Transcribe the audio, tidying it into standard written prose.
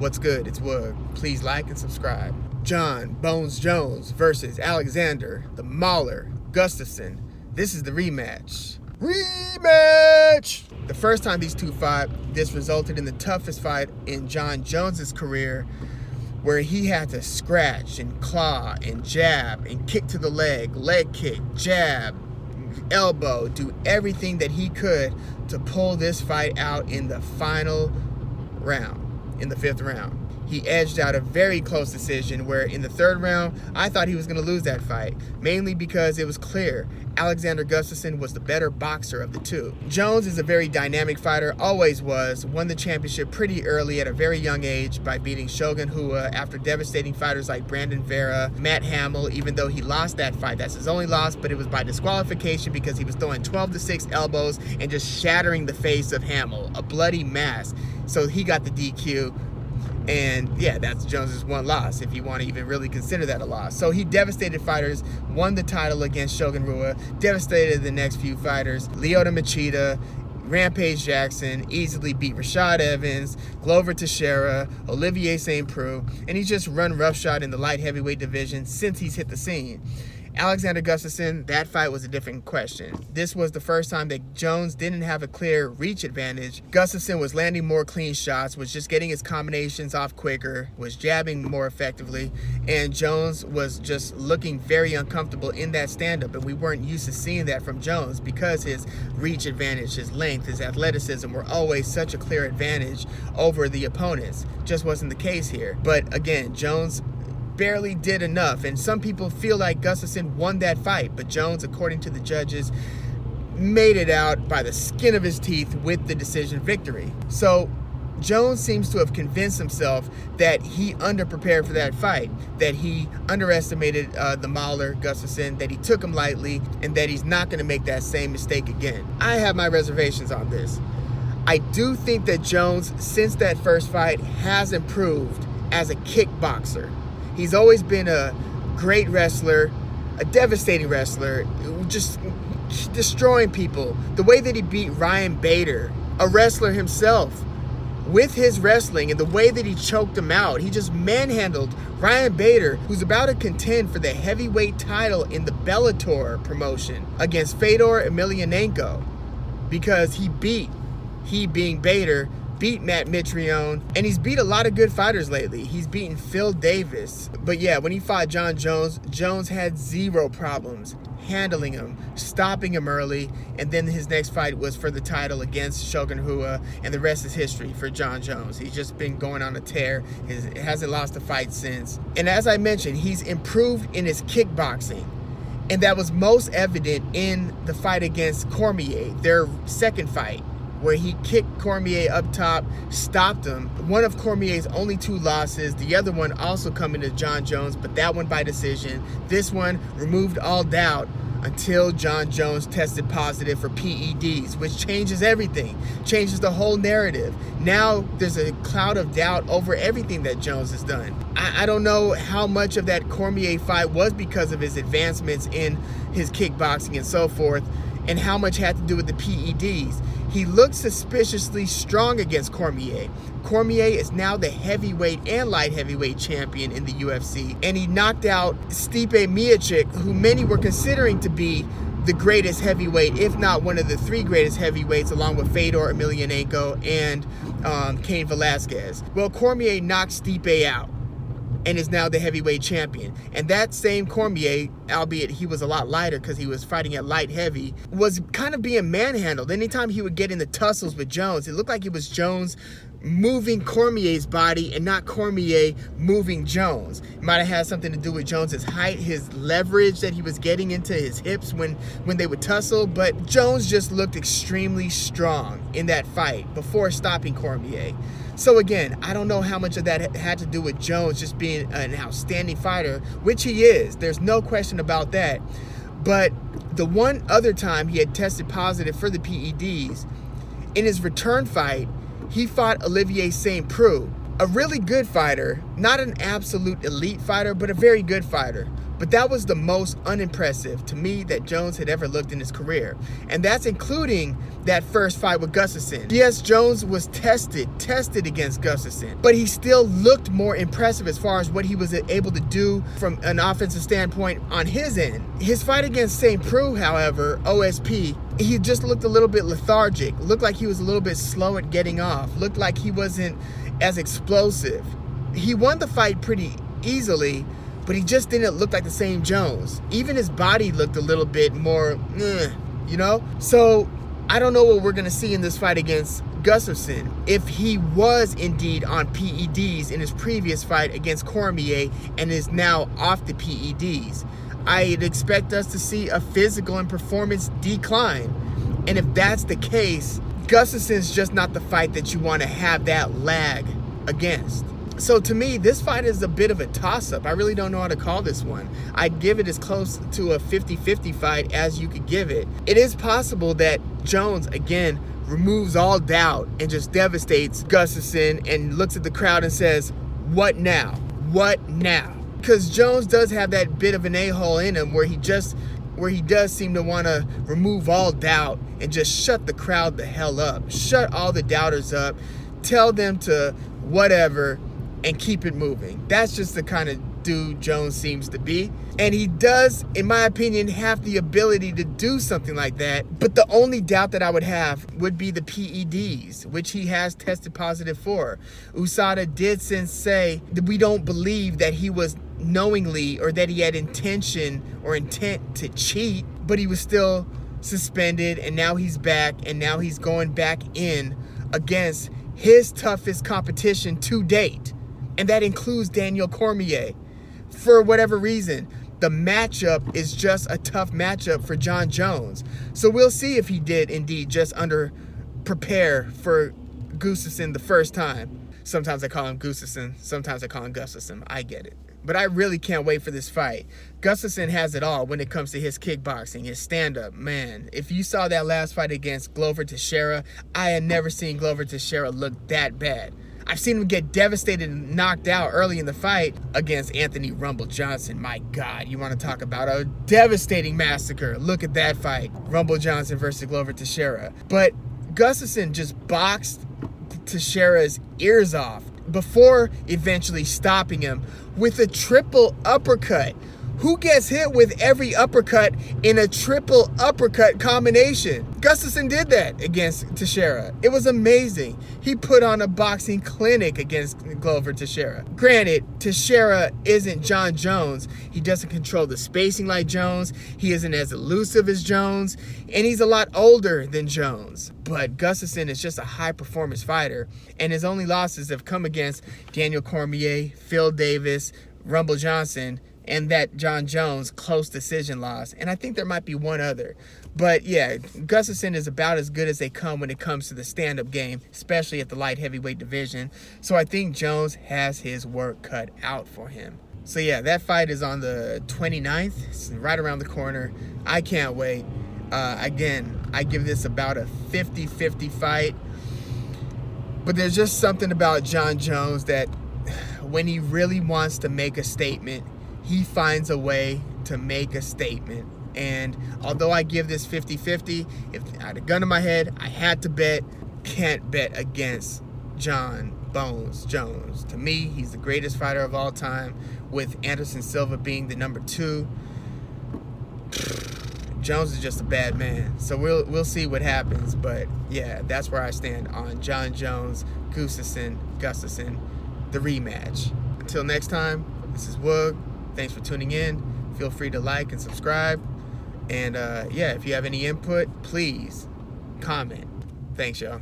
What's good? It's Woog. Please like and subscribe. John Bones Jones versus Alexander the Mauler Gustafsson. This is the rematch. Rematch! The first time these two fought, this resulted in the toughest fight in John Jones's career, where he had to scratch and claw and jab and kick to the leg kick, jab, elbow, do everything that he could to pull this fight out in the final round, in the 5th round. He edged out a very close decision where in the 3rd round, I thought he was going to lose that fight, mainly because it was clear Alexander Gustafsson was the better boxer of the two. Jones is a very dynamic fighter, always was, won the championship pretty early at a very young age by beating Shogun Rua after devastating fighters like Brandon Vera, Matt Hamill, even though he lost that fight. That's his only loss, but it was by disqualification because he was throwing 12-6 elbows and just shattering the face of Hamill, a bloody mass. So he got the DQ. And yeah, that's Jones's one loss, if you want to even really consider that a loss. So he devastated fighters, won the title against Shogun Rua, devastated the next few fighters. Lyoto Machida, Rampage Jackson, easily beat Rashad Evans, Glover Teixeira, Olivier St. Preux, and he's just run roughshod in the light heavyweight division since he's hit the scene. Alexander Gustafsson, that fight was a different question. This was the first time that Jones didn't have a clear reach advantage. Gustafsson was landing more clean shots, was just getting his combinations off quicker, was jabbing more effectively, and Jones was just looking very uncomfortable in that stand-up, and we weren't used to seeing that from Jones because his reach advantage, his length, his athleticism were always such a clear advantage over the opponents. Just wasn't the case here. But again, Jones barely did enough, and some people feel like Gustafsson won that fight, but Jones, according to the judges, made it out by the skin of his teeth with the decision victory. So Jones seems to have convinced himself that he underprepared for that fight, that he underestimated the Mauler Gustafsson, that he took him lightly, and that he's not going to make that same mistake again. I have my reservations on this. I do think that Jones, since that first fight, has improved as a kickboxer. He's always been a great wrestler, a devastating wrestler, just destroying people. The way that he beat Ryan Bader, a wrestler himself, with his wrestling, and the way that he choked him out, he just manhandled Ryan Bader, who's about to contend for the heavyweight title in the Bellator promotion against Fedor Emelianenko, because he being Bader, beat Matt Mitrione, and he's beat a lot of good fighters lately. He's beaten Phil Davis. But yeah, when he fought John Jones, Jones had zero problems handling him, stopping him early, and then his next fight was for the title against Shogun Rua, and the rest is history for John Jones. He's just been going on a tear. He hasn't lost a fight since. And as I mentioned, he's improved in his kickboxing. And that was most evident in the fight against Cormier, their second fight, where he kicked Cormier up top, stopped him. One of Cormier's only 2 losses, the other one also coming to John Jones, but that one by decision. This one removed all doubt until John Jones tested positive for PEDs, which changes everything, changes the whole narrative. Now there's a cloud of doubt over everything that Jones has done. I don't know how much of that Cormier fight was because of his advancements in his kickboxing and so forth, and how much had to do with the PEDs. He looked suspiciously strong against Cormier. Cormier is now the heavyweight and light heavyweight champion in the UFC, and he knocked out Stipe Miocic, who many were considering to be the greatest heavyweight, if not one of the 3 greatest heavyweights, along with Fedor Emelianenko and Cain Velasquez. Well, Cormier knocked Stipe out and is now the heavyweight champion. And that same Cormier, albeit he was a lot lighter because he was fighting at light heavy, was kind of being manhandled. Anytime he would get into tussles with Jones, it looked like it was Jones moving Cormier's body and not Cormier moving Jones. It might have had something to do with Jones's height, his leverage that he was getting into his hips when they would tussle, but Jones just looked extremely strong in that fight before stopping Cormier. So again, I don't know how much of that had to do with Jones just being an outstanding fighter, which he is. There's no question about that. But the one other time he had tested positive for the PEDs, in his return fight, he fought Olivier St. Preux, a really good fighter, not an absolute elite fighter, but a very good fighter. but that was the most unimpressive to me that Jones had ever looked in his career. And that's including that first fight with Gustafsson. Yes, Jones was tested against Gustafsson, but he still looked more impressive as far as what he was able to do from an offensive standpoint on his end. His fight against St. Preux, however, OSP, he just looked a little bit lethargic, looked like he was a little bit slow at getting off, looked like he wasn't as explosive. He won the fight pretty easily, but he just didn't look like the same Jones. Even his body looked a little bit more, you know? So I don't know what we're going to see in this fight against Gustafsson. If he was indeed on PEDs in his previous fight against Cormier and is now off the PEDs, I'd expect us to see a physical and performance decline. And if that's the case, Gustafsson's just not the fight that you want to have that lag against. So to me, this fight is a bit of a toss-up. I really don't know how to call this one. I'd give it as close to a 50-50 fight as you could give it. It is possible that Jones, again, removes all doubt and just devastates Gustafsson and looks at the crowd and says, what now? What now? Because Jones does have that bit of an a-hole in him where he does seem to want to remove all doubt and just shut the crowd the hell up. Shut all the doubters up. Tell them to whatever and keep it moving. That's just the kind of dude Jones seems to be. And he does, in my opinion, have the ability to do something like that. But the only doubt that I would have would be the PEDs, which he has tested positive for. USADA did since say that we don't believe that he was knowingly or that he had intention or intent to cheat, but he was still suspended, and now he's back, and now he's going back in against his toughest competition to date. And that includes Daniel Cormier. For whatever reason, the matchup is just a tough matchup for Jon Jones. So we'll see if he did indeed just prepare for Gustafsson the first time. Sometimes I call him Gustafsson, sometimes I call him Gustafsson. I get it. But I really can't wait for this fight. Gustafsson has it all when it comes to his kickboxing, his stand-up. Man, if you saw that last fight against Glover Teixeira, I had never seen Glover Teixeira look that bad. I've seen him get devastated and knocked out early in the fight against Anthony Rumble Johnson. My God, you want to talk about a devastating massacre. Look at that fight. Rumble Johnson versus Glover Teixeira. But Gustafsson just boxed Teixeira's ears off before eventually stopping him with a triple uppercut. Who gets hit with every uppercut in a triple uppercut combination? Gustafsson did that against Teixeira. It was amazing. He put on a boxing clinic against Glover Teixeira. Granted, Teixeira isn't Jon Jones. He doesn't control the spacing like Jones. He isn't as elusive as Jones. And he's a lot older than Jones. But Gustafsson is just a high-performance fighter. And his only losses have come against Daniel Cormier, Phil Davis, Rumble Johnson, and that Jon Jones close decision loss. And I think there might be one other. But yeah, Gustafsson is about as good as they come when it comes to the stand-up game, especially at the light heavyweight division. So I think Jones has his work cut out for him. So yeah, that fight is on the 29th. It's right around the corner. I can't wait. Again, I give this about a 50-50 fight. But there's just something about Jon Jones that when he really wants to make a statement, he finds a way to make a statement. And although I give this 50-50, if I had a gun in my head, I had to bet, can't bet against Jon Bones Jones. To me, he's the greatest fighter of all time, with Anderson Silva being the number 2. Jones is just a bad man. So we'll see what happens. But yeah, that's where I stand on Jon Jones, Gustafsson, the rematch. Until next time, this is Woog. Thanks for tuning in. Feel free to like and subscribe. And yeah, if you have any input, please comment. Thanks, y'all.